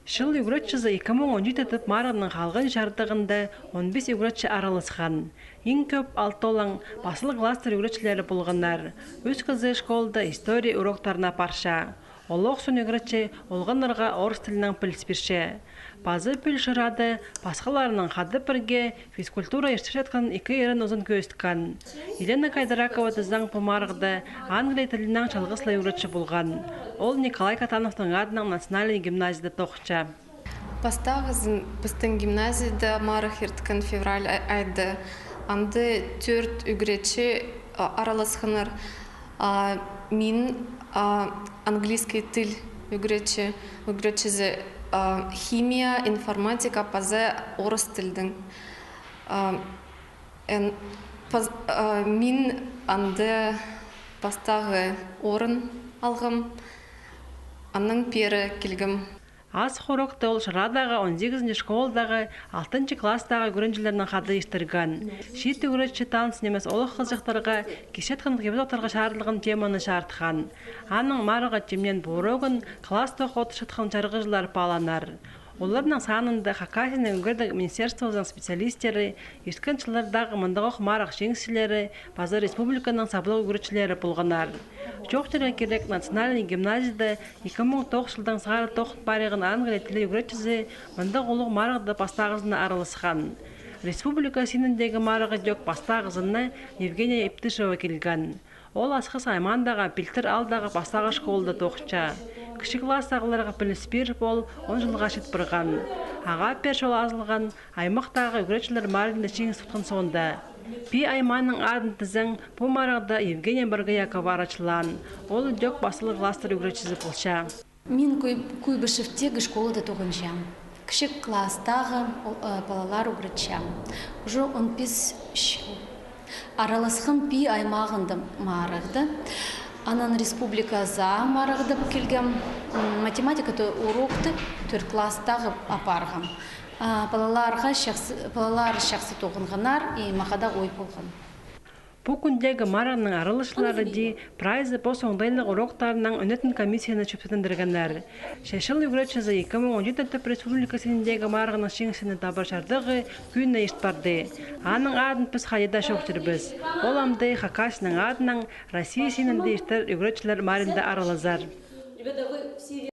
Шыл үгрөтчізі 2017 тып марының қалғын жардығында 15 үгрөтчі аралысқан. Ең көп 6 олың басылы кластер үгрөтчілері болғандар. Өз қызы школда история уроктарына парша. Олық сон үгрөтчі олғанырға орыс тілінің пілспірші. Базы піл жырады, басқаларының қады бірге физкультура ештішеткен 2 ерін ұзын көстіккен. Елена Кайдаракова тіздің помарғды Англия тілінің çalғыслы үгрөтчі болған. Ол Николай Катановтың адының национальный гимназияда тоқча. Бастағызын біздің гимназияда марық ерткен февраль айды. Анды 4 үгретші араласқанар. Мен английский тіл үгретшізі химия, информатика, пазы орыс тілдің. Мен анды бастағы орын алғым, анның пері келгім. Аз хорокта ол Шырадағы 18 школдағы 6 класстағы көрінжілерінің қады ештірген. Шет үгіретші таныс немес олық қызықтарға кешеткен ғибадаттарға шарылығын теманы шартыған. Аның марыға темнен бұрығын класс тоқ отышытқан жарғыжылар паланар. Оларның санында Хакасияның үгірді министерствоның специалистері, ешкіншілердағы мұндығы марық жеңсілері, базы республиканың саблы үгіретшілері болғанар. Жоқ жерге керек национальный гимназияда 2009 жылдан сағары тоқыт барығын Англия тілі үгіретшізі мұндығы олық марықты бастағызына аралысқан. Республика сеніндегі марығы жоқ бастағызына Евгения Иптышева келген. Ол асқыс аймандағы пілтір алдағы бастағы школда тоқча. Кіші кластағыларға піліспер бол 10 жылға шет бұрған. Аға першол азылған аймақтағы үгіретшілер марында жеңіс тұтқын сонда. Пи айманның адын тізің бұл марағда Евгения Баргаякова арачылан. Ол жоқ басылы кластыр үгіретшізі болша. Мен Куйбышевтегі школада тоғыншам. Кіші кластағы балалар үгіретшам. Уже 15 жыл. Араласқан пи аймағында марағды. Анан республикаса марағды келгем. Математика урокты 4 класстағы апарғам. Балалар шақсы тоғынғанар и мақада ой болған. Бұл күндегі марағының арылышылары де прайзы по соңдайлық уроктарының өнетін комиссияны чөптетіндіргенлер. Шешіл үгіретшізі 2017 тіп республикасындегі марағының шеңсіні табыр жардығы күйіне ешт барды. Аның адын піс қайда шоқ жүрбіз. Ол амды Хакасияның адының Россия сенінде ештер үгіретшілер марында арылызар.